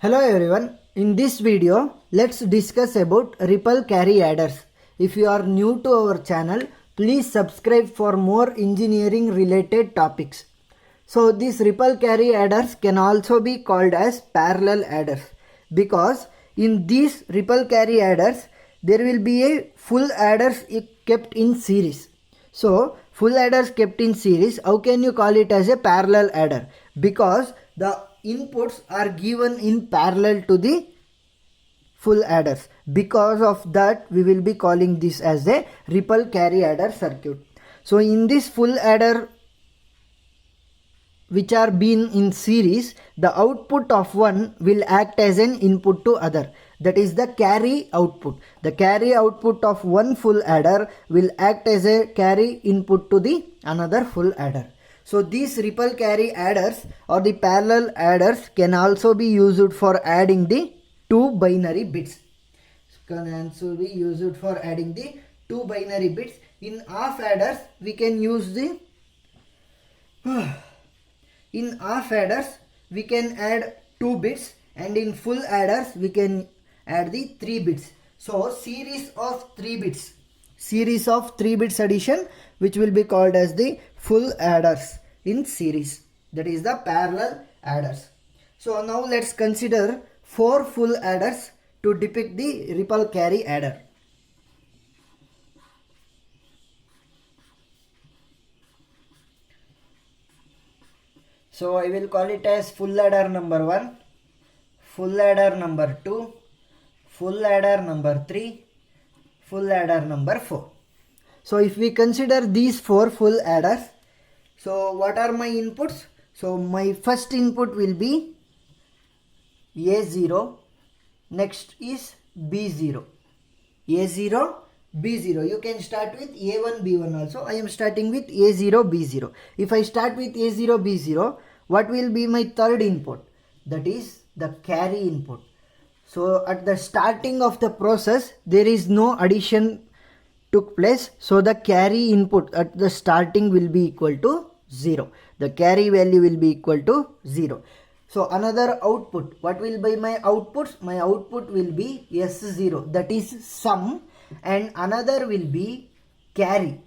Hello everyone, in this video let's discuss about ripple carry adders. If you are new to our channel, please subscribe for more engineering related topics. So these ripple carry adders can also be called as parallel adders because in these ripple carry adders there will be a full adders kept in series. So full adders kept in series, how can you call it as a parallel adder? Because the inputs are given in parallel to the full adders. Because of that we will be calling this as a ripple carry adder circuit. So in this full adder which are being in series, the output of one will act as an input to other. That is the carry output. The carry output of one full adder will act as a carry input to the another full adder. So these ripple carry adders or the parallel adders can also be used for adding the two binary bits. Can also be used for adding the two binary bits. In half adders we can use the in half adders we can add 2 bits and in full adders we can add the 3 bits. So series of 3 bits. Series of 3 bits addition which will be called as the full adders in series. That is the parallel adders. So now let's consider 4 full adders to depict the ripple carry adder. So I will call it as full adder number 1, full adder number 2, full adder number 3, full adder number 4. So if we consider these 4 full adders, so what are my inputs? So my first input will be A0, next is B0. A0, B0. You can start with A1, B1 also. I am starting with A0, B0. If I start with A0, B0, what will be my third input? That is the carry input. So at the starting of the process, there is no addition took place. So the carry input at the starting will be equal to 0. The carry value will be equal to 0. So another output, what will be my outputs? My output will be S0, that is sum, and another will be carry.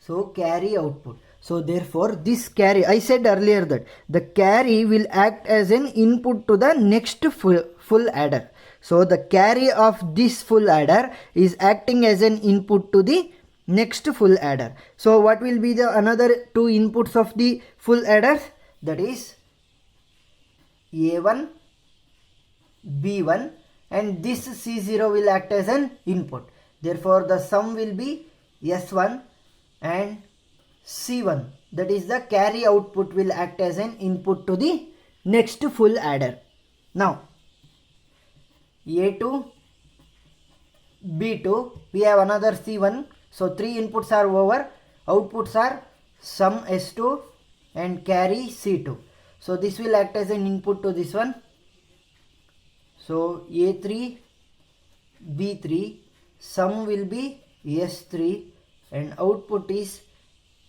So carry output. So therefore this carry, I said earlier that the carry will act as an input to the next full adder. So the carry of this full adder is acting as an input to the next full adder. So what will be the another 2 inputs of the full adders? That is A1, B1, and this C0 will act as an input. Therefore the sum will be S1 and C1. That is the carry output will act as an input to the next full adder. Now A2, B2, we have another C1. So 3 inputs are over. Outputs are sum S2 and carry C2. So this will act as an input to this one. So A3, B3, sum will be S3 and output is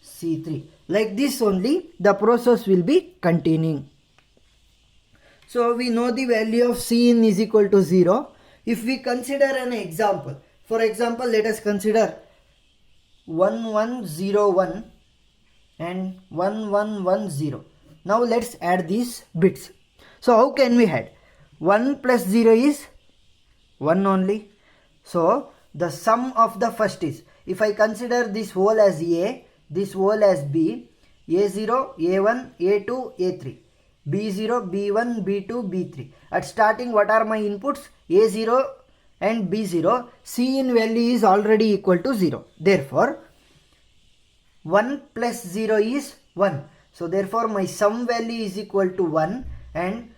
C3. Like this only the process will be continuing. So we know the value of Cin is equal to 0. If we consider an example, for example let us consider 1101 and 1110. Now let's add these bits. So how can we add? 1 plus 0 is 1 only. So the sum of the first is, if I consider this whole as A, this whole as B, A0, A1, A2, A3, B0, B1, B2, B3. At starting what are my inputs? A0 and B0. Cin value is already equal to 0. Therefore 1 plus 0 is 1. So therefore my sum value is equal to 1, and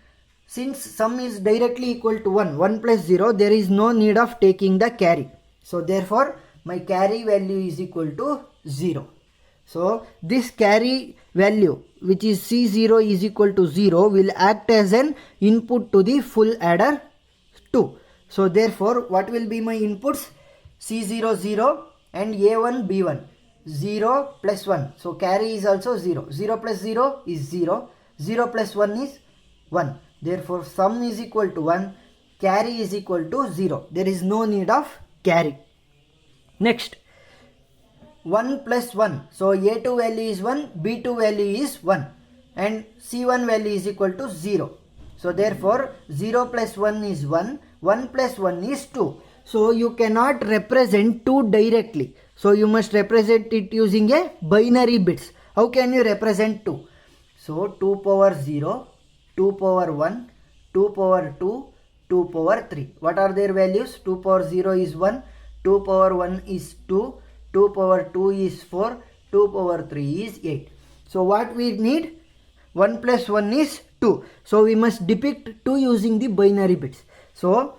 since sum is directly equal to 1, 1 plus 0, there is no need of taking the carry. So therefore my carry value is equal to 0. So this carry value which is C0 is equal to 0 will act as an input to the full adder 2. So therefore what will be my inputs? C0 0 and A1 B1. 0 plus 1. So carry is also 0. 0 plus 0 is 0. 0 plus 1 is 1. Therefore sum is equal to 1, carry is equal to 0. There is no need of carry. Next, 1 plus 1. So A2 value is 1, B2 value is 1 and C1 value is equal to 0. So therefore 0 plus 1 is 1, 1 plus 1 is 2. So you cannot represent 2 directly. So you must represent it using a binary bits. How can you represent 2? So 2 power 0, 2 power 1, 2 power 2, 2 power 3. What are their values? 2 power 0 is 1, 2 power 1 is 2, 2 power 2 is 4, 2 power 3 is 8. So what we need? 1 plus 1 is 2. So we must depict 2 using the binary bits. So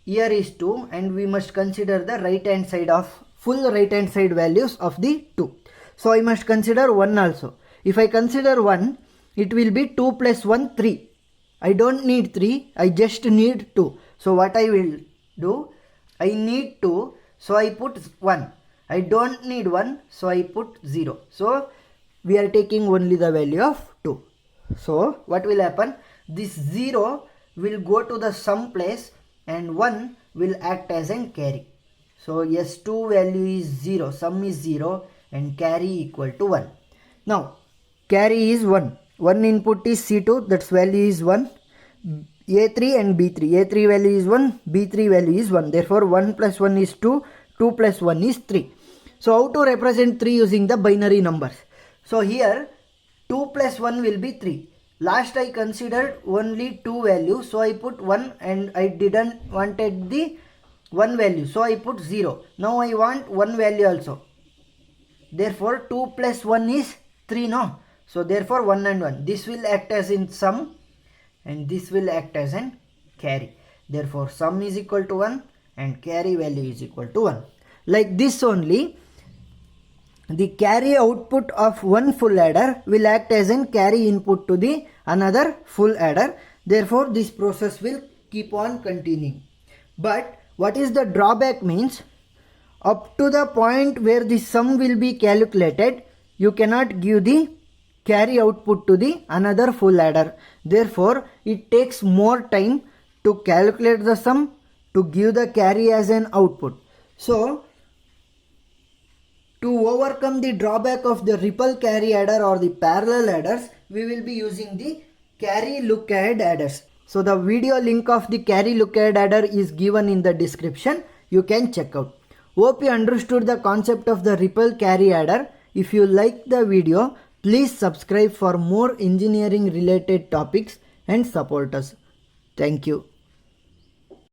here is 2 and we must consider the right hand side of full right hand side values of the 2. So I must consider 1 also. If I consider 1, it will be 2 plus 1, 3. I don't need 3, I just need 2. So what I will do? I need 2, so I put 1. I don't need 1, so I put 0. So we are taking only the value of 2. So what will happen? This 0 will go to the sum place and 1 will act as an carry. So S2 value is 0, sum is 0 and carry equal to 1. Now carry is 1. 1 input is C2, that's value is 1. A3 and B3. A3 value is 1, B3 value is 1. Therefore 1 plus 1 is 2, 2 plus 1 is 3. So how to represent 3 using the binary numbers? So here 2 plus 1 will be 3. Last I considered only 2 values, so I put 1 and I didn't wanted the 1 value, so I put 0. Now I want 1 value also. Therefore 2 plus 1 is 3, no? So therefore 1 and 1. This will act as in sum and this will act as an carry. Therefore sum is equal to 1 and carry value is equal to 1. Like this only, the carry output of one full adder will act as an carry input to the another full adder. Therefore this process will keep on continuing. But what is the drawback means? Up to the point where the sum will be calculated, you cannot give the carry output to the another full adder. Therefore it takes more time to calculate the sum to give the carry as an output. So to overcome the drawback of the ripple carry adder or the parallel adders, we will be using the carry look ahead adders. So the video link of the carry look ahead adder is given in the description. You can check out. Hope you understood the concept of the ripple carry adder. If you like the video, please subscribe for more engineering related topics and support us. Thank you.